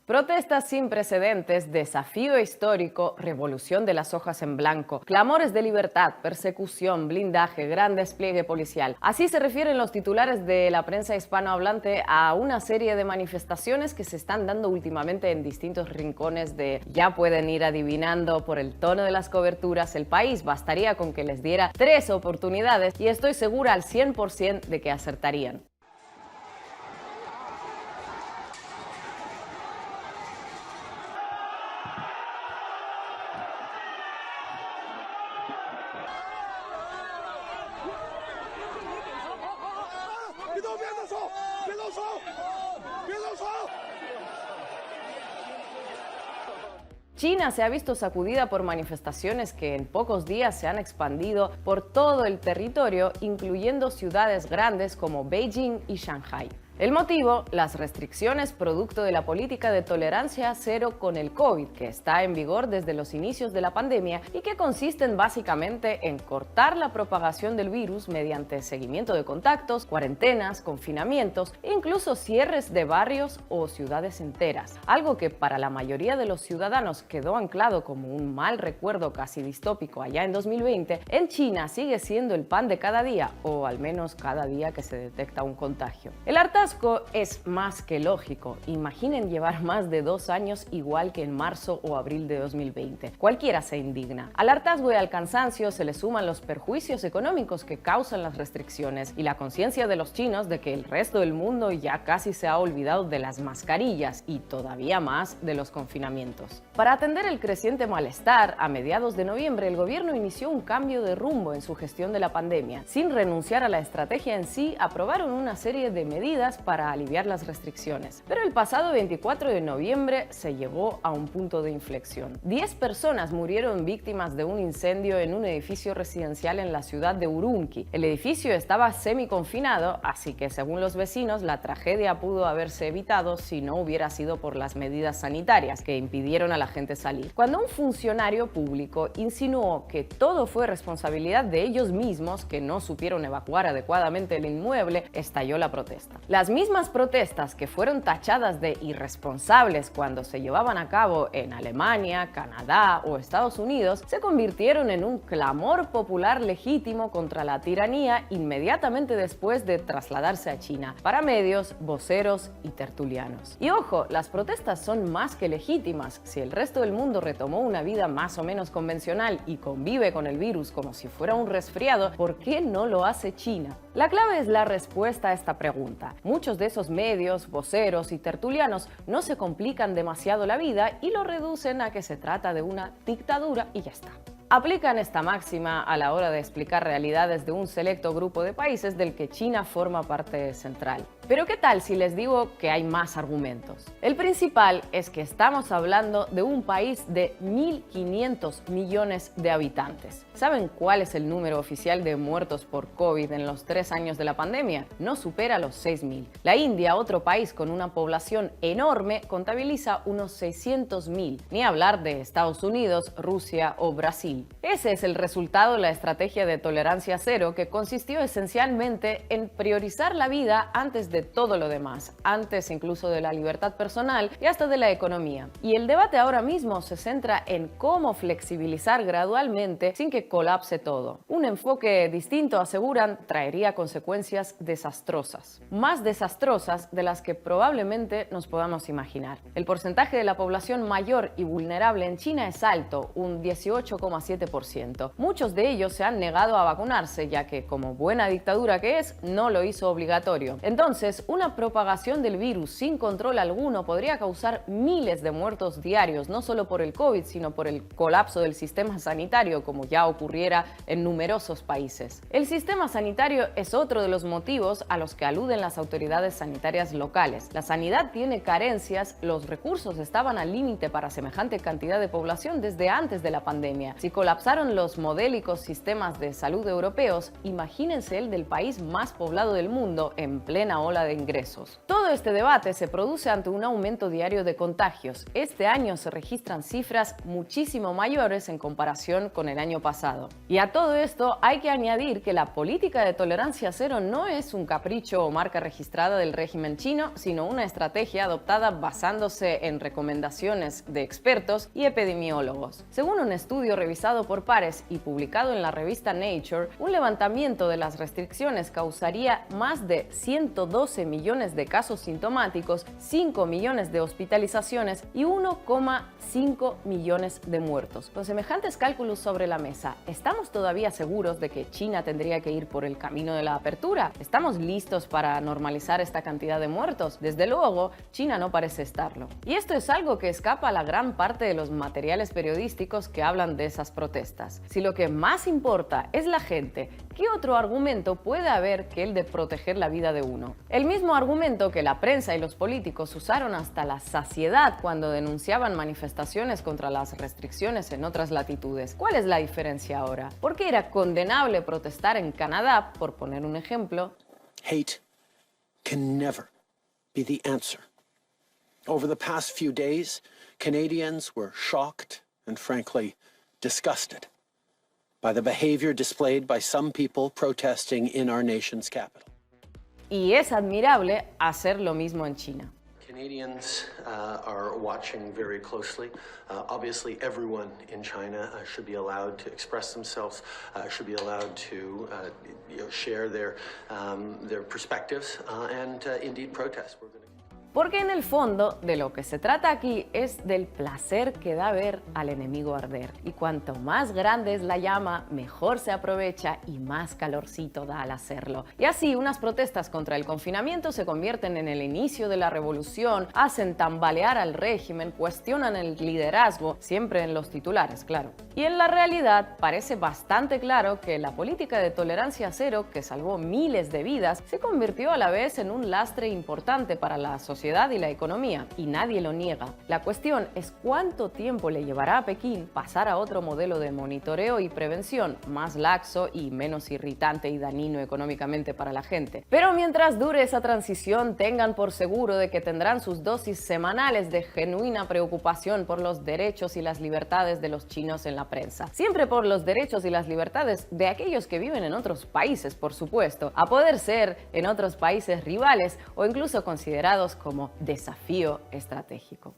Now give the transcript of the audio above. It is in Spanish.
Protestas sin precedentes, desafío histórico, revolución de las hojas en blanco, clamores de libertad, persecución, blindaje, gran despliegue policial. Así se refieren los titulares de la prensa hispanohablante a una serie de manifestaciones que se están dando últimamente en distintos rincones ya pueden ir adivinando por el tono de las coberturas el país. Bastaría con que les diera 3 oportunidades y estoy segura al 100% de que acertarían. China se ha visto sacudida por manifestaciones que en pocos días se han expandido por todo el territorio, incluyendo ciudades grandes como Beijing y Shanghái. El motivo, las restricciones producto de la política de tolerancia cero con el COVID, que está en vigor desde los inicios de la pandemia y que consisten básicamente en cortar la propagación del virus mediante seguimiento de contactos, cuarentenas, confinamientos e incluso cierres de barrios o ciudades enteras. Algo que para la mayoría de los ciudadanos quedó anclado como un mal recuerdo casi distópico allá en 2020, en China sigue siendo el pan de cada día, o al menos cada día que se detecta un contagio. El hartazgo es más que lógico. Imaginen llevar más de 2 años igual que en marzo o abril de 2020. Cualquiera se indigna. Al hartazgo y al cansancio se le suman los perjuicios económicos que causan las restricciones y la conciencia de los chinos de que el resto del mundo ya casi se ha olvidado de las mascarillas y todavía más de los confinamientos. Para atender el creciente malestar, a mediados de noviembre el gobierno inició un cambio de rumbo en su gestión de la pandemia. Sin renunciar a la estrategia en sí, aprobaron una serie de medidas para aliviar las restricciones. Pero el pasado 24 de noviembre se llegó a un punto de inflexión. 10 personas murieron víctimas de un incendio en un edificio residencial en la ciudad de Urumqi. El edificio estaba semiconfinado, así que según los vecinos la tragedia pudo haberse evitado si no hubiera sido por las medidas sanitarias que impidieron a la gente salir. Cuando un funcionario público insinuó que todo fue responsabilidad de ellos mismos, que no supieron evacuar adecuadamente el inmueble, estalló la protesta. Las mismas protestas que fueron tachadas de irresponsables cuando se llevaban a cabo en Alemania, Canadá o Estados Unidos se convirtieron en un clamor popular legítimo contra la tiranía inmediatamente después de trasladarse a China para medios, voceros y tertulianos. Y ojo, las protestas son más que legítimas. Si el resto del mundo retomó una vida más o menos convencional y convive con el virus como si fuera un resfriado, ¿por qué no lo hace China? La clave es la respuesta a esta pregunta. Muchos de esos medios, voceros y tertulianos no se complican demasiado la vida y lo reducen a que se trata de una dictadura y ya está. Aplican esta máxima a la hora de explicar realidades de un selecto grupo de países del que China forma parte central. Pero ¿qué tal si les digo que hay más argumentos? El principal es que estamos hablando de un país de 1.500 millones de habitantes. ¿Saben cuál es el número oficial de muertos por COVID en los 3 años de la pandemia? No supera los 6.000. La India, otro país con una población enorme, contabiliza unos 600.000. Ni hablar de Estados Unidos, Rusia o Brasil. Ese es el resultado de la estrategia de tolerancia cero, que consistió esencialmente en priorizar la vida antes de todo lo demás, antes incluso de la libertad personal y hasta de la economía. Y el debate ahora mismo se centra en cómo flexibilizar gradualmente sin que colapse todo. Un enfoque distinto, aseguran, traería consecuencias desastrosas, más desastrosas de las que probablemente nos podamos imaginar. El porcentaje de la población mayor y vulnerable en China es alto, un 18,7%. Muchos de ellos se han negado a vacunarse, ya que, como buena dictadura que es, no lo hizo obligatorio. Entonces, una propagación del virus sin control alguno podría causar miles de muertos diarios, no solo por el COVID, sino por el colapso del sistema sanitario, como ya ocurriera en numerosos países. El sistema sanitario es otro de los motivos a los que aluden las autoridades sanitarias locales. La sanidad tiene carencias, los recursos estaban al límite para semejante cantidad de población desde antes de la pandemia. Si colapsaron los modélicos sistemas de salud europeos, imagínense el del país más poblado del mundo en plena ola ola de ingresos. Todo este debate se produce ante un aumento diario de contagios. Este año se registran cifras muchísimo mayores en comparación con el año pasado. Y a todo esto hay que añadir que la política de tolerancia cero no es un capricho o marca registrada del régimen chino, sino una estrategia adoptada basándose en recomendaciones de expertos y epidemiólogos. Según un estudio revisado por pares y publicado en la revista Nature, un levantamiento de las restricciones causaría más de 112 millones de casos sintomáticos, 5 millones de hospitalizaciones y 1,5 millones de muertos. Con semejantes cálculos sobre la mesa, ¿estamos todavía seguros de que China tendría que ir por el camino de la apertura? ¿Estamos listos para normalizar esta cantidad de muertos? Desde luego, China no parece estarlo. Y esto es algo que escapa a la gran parte de los materiales periodísticos que hablan de esas protestas. Si lo que más importa es la gente, ¿qué otro argumento puede haber que el de proteger la vida de uno? El mismo argumento que la prensa y los políticos usaron hasta la saciedad cuando denunciaban manifestaciones contra las restricciones en otras latitudes. ¿Cuál es la diferencia ahora? ¿Por qué era condenable protestar en Canadá, por poner un ejemplo? Hate can never be the answer. Over the past few days, Canadians were shocked and frankly disgusted by the behavior displayed by some people protesting in our nation's capital. Y es admirable hacer lo mismo en China. Canadians are watching very closely. Obviously, everyone in China should be allowed to express themselves, should be allowed to share their perspectives and indeed protest. Porque en el fondo de lo que se trata aquí es del placer que da ver al enemigo arder. Y cuanto más grande es la llama, mejor se aprovecha y más calorcito da al hacerlo. Y así unas protestas contra el confinamiento se convierten en el inicio de la revolución, hacen tambalear al régimen, cuestionan el liderazgo, siempre en los titulares, claro. Y en la realidad parece bastante claro que la política de tolerancia cero, que salvó miles de vidas, se convirtió a la vez en un lastre importante para la sociedad y la economía, y nadie lo niega. La cuestión es cuánto tiempo le llevará a Pekín pasar a otro modelo de monitoreo y prevención más laxo y menos irritante y dañino económicamente para la gente. Pero mientras dure esa transición, tengan por seguro de que tendrán sus dosis semanales de genuina preocupación por los derechos y las libertades de los chinos en la prensa. Siempre por los derechos y las libertades de aquellos que viven en otros países, por supuesto, a poder ser en otros países rivales o incluso considerados como desafío estratégico.